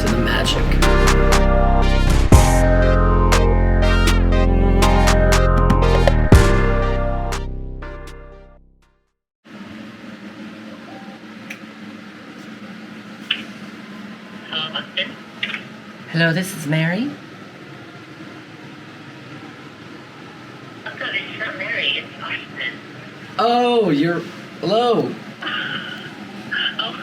to the magic. Hello, this is Mary. Oh, no, it's not Mary, it's Austin. Oh, hello. Oh,